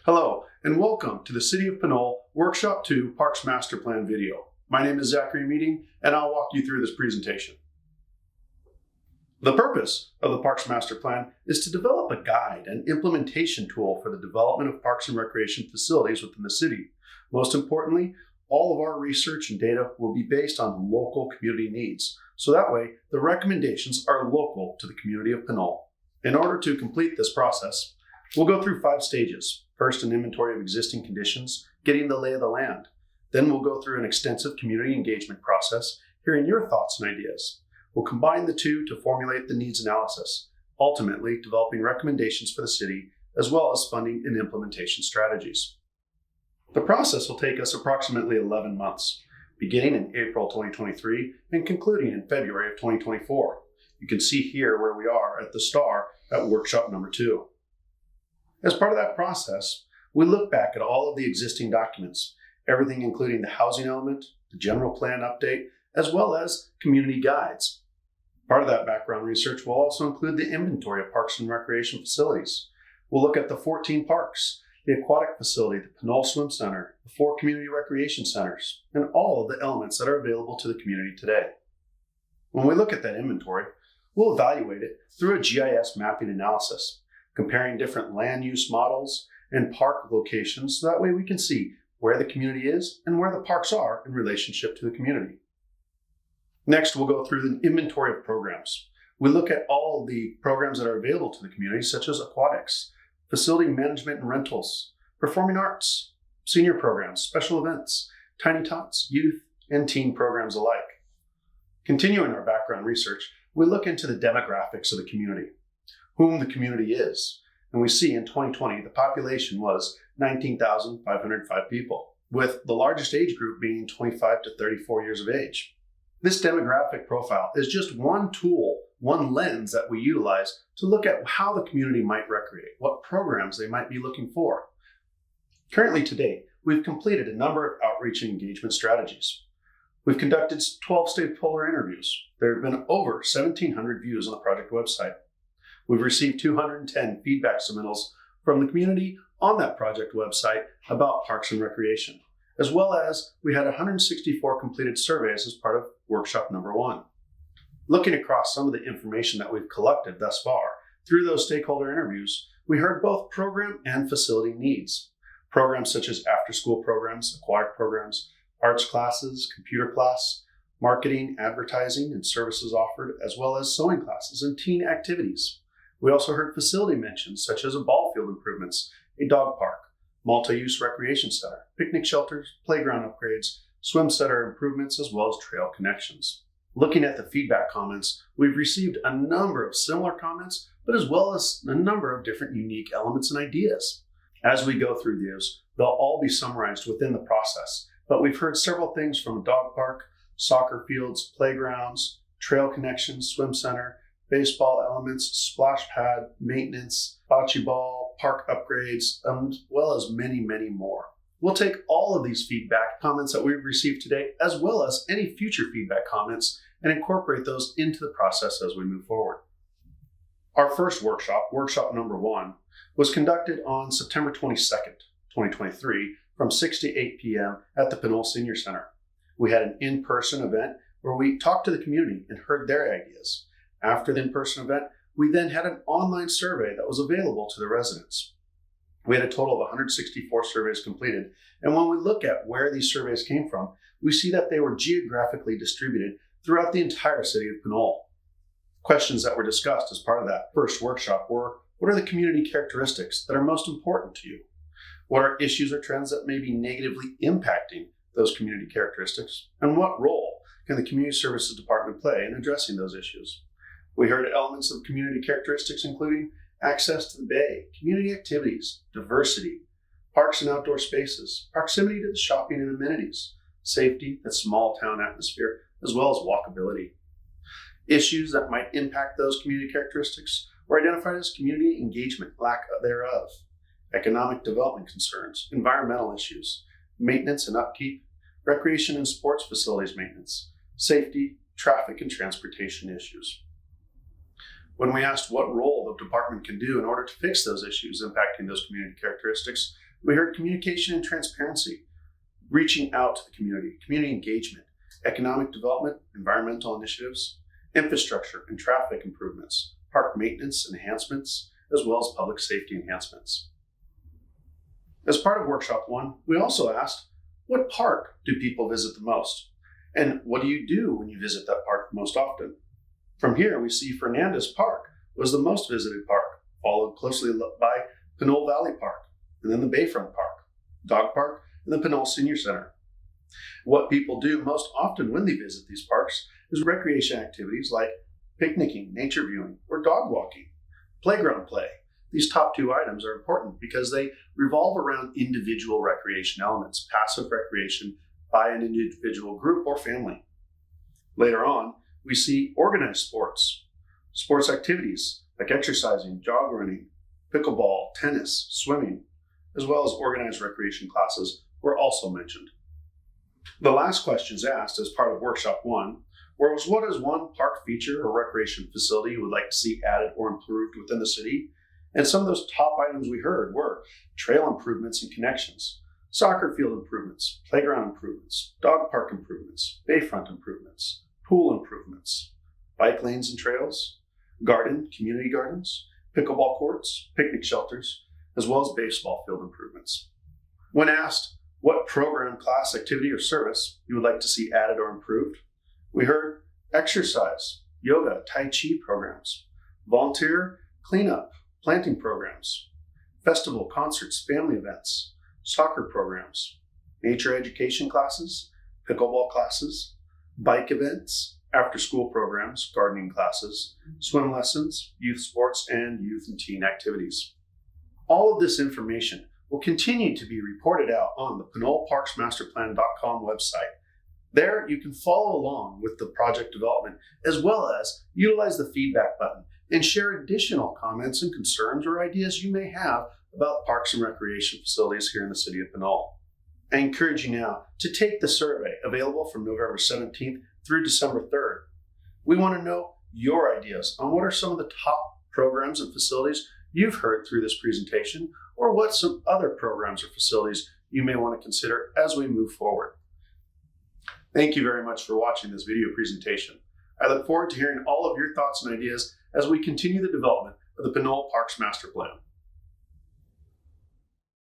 Hello, and welcome to the City of Pinole Workshop 2 Parks Master Plan video. My name is Zachary Meading, and I'll walk you through this presentation. The purpose of the Parks Master Plan is to develop a guide and implementation tool for the development of parks and recreation facilities within the city. Most importantly, all of our research and data will be based on local community needs, so that way the recommendations are local to the community of Pinole. In order to complete this process, we'll go through 5 stages. First, an inventory of existing conditions, getting the lay of the land. Then we'll go through an extensive community engagement process, hearing your thoughts and ideas. We'll combine the two to formulate the needs analysis, ultimately developing recommendations for the city, as well as funding and implementation strategies. The process will take us approximately 11 months, beginning in April 2023 and concluding in February of 2024. You can see here where we are at the star at workshop number 2. As part of that process, we look back at all of the existing documents, everything including the housing element, the general plan update, as well as community guides. Part of that background research will also include the inventory of parks and recreation facilities. We'll look at the 14 parks, the aquatic facility, the Pinole Swim Center, the 4 community recreation centers, and all of the elements that are available to the community today. When we look at that inventory, we'll evaluate it through a GIS mapping analysis, comparing different land use models and park locations so that way we can see where the community is and where the parks are in relationship to the community. Next, we'll go through the inventory of programs. We look at all the programs that are available to the community, such as aquatics, facility management and rentals, performing arts, senior programs, special events, tiny tots, youth, and teen programs alike. Continuing our background research, we look into the demographics of the community, whom the community is. And we see in 2020, the population was 19,505 people, with the largest age group being 25 to 34 years of age. This demographic profile is just one tool, one lens that we utilize to look at how the community might recreate, what programs they might be looking for. Currently to date, we've completed a number of outreach and engagement strategies. We've conducted 12 stakeholder interviews. There have been over 1,700 views on the project website. We've received 210 feedback submittals from the community on that project website about parks and recreation, as well as we had 164 completed surveys as part of workshop number 1. Looking across some of the information that we've collected thus far through those stakeholder interviews, we heard both program and facility needs. Programs such as after-school programs, aquatic programs, arts classes, computer class, marketing, advertising, and services offered, as well as sewing classes and teen activities. We also heard facility mentions such as a ball field improvements, a dog park, multi-use recreation center, picnic shelters, playground upgrades, swim center improvements, as well as trail connections. Looking at the feedback comments, we've received a number of similar comments, but as well as a number of different unique elements and ideas. As we go through these, they'll all be summarized within the process, but we've heard several things from a dog park, soccer fields, playgrounds, trail connections, swim center, baseball elements, splash pad, maintenance, bocce ball, park upgrades, as well as many, many more. We'll take all of these feedback comments that we've received today, as well as any future feedback comments, and incorporate those into the process as we move forward. Our first workshop, workshop number 1, was conducted on September 22nd, 2023, from 6 to 8 p.m. at the Pinole Senior Center. We had an in-person event where we talked to the community and heard their ideas. After the in-person event, we then had an online survey that was available to the residents. We had a total of 164 surveys completed, and when we look at where these surveys came from, we see that they were geographically distributed throughout the entire city of Pinole. Questions that were discussed as part of that first workshop were, what are the community characteristics that are most important to you? What are issues or trends that may be negatively impacting those community characteristics? And what role can the Community Services Department play in addressing those issues? We heard elements of community characteristics including access to the bay, community activities, diversity, parks and outdoor spaces, proximity to the shopping and amenities, safety, a small town atmosphere, as well as walkability. Issues that might impact those community characteristics were identified as community engagement, lack thereof, economic development concerns, environmental issues, maintenance and upkeep, recreation and sports facilities maintenance, safety, traffic and transportation issues. When we asked what role the department can do in order to fix those issues impacting those community characteristics, We heard communication and transparency, reaching out to the community engagement, economic development, environmental initiatives, infrastructure and traffic improvements, park maintenance enhancements, as well as public safety enhancements. As part of Workshop 1, we also asked, what park do people visit the most? And what do you do when you visit that park most often? From here, we see Fernandez Park was the most visited park, followed closely by Pinole Valley Park, and then the Bayfront Park, Dog Park, and the Pinole Senior Center. What people do most often when they visit these parks is recreation activities like picnicking, nature viewing, or dog walking, playground play. These top two items are important because they revolve around individual recreation elements, passive recreation by an individual group or family. Later on, we see organized sports activities like exercising, jog running, pickleball, tennis, swimming, as well as organized recreation classes were also mentioned. The last questions asked as part of Workshop 1 was, what is one park feature or recreation facility you would like to see added or improved within the city? And some of those top items we heard were trail improvements and connections, soccer field improvements, playground improvements, dog park improvements, bayfront improvements, pool improvements, bike lanes and trails, community gardens, pickleball courts, picnic shelters, as well as baseball field improvements. When asked what program, class, activity, or service you would like to see added or improved, we heard exercise, yoga, Tai Chi programs, volunteer cleanup, planting programs, festival, concerts, family events, soccer programs, nature education classes, pickleball classes, bike events, after-school programs, gardening classes, swim lessons, youth sports, and youth and teen activities. All of this information will continue to be reported out on the PinoleParksMasterPlan.com website. There, you can follow along with the project development, as well as utilize the feedback button and share additional comments and concerns or ideas you may have about parks and recreation facilities here in the city of Pinole. I encourage you now to take the survey available from November 17th through December 3rd. We want to know your ideas on what are some of the top programs and facilities you've heard through this presentation, or what some other programs or facilities you may want to consider as we move forward. Thank you very much for watching this video presentation. I look forward to hearing all of your thoughts and ideas as we continue the development of the Pinole Parks Master Plan.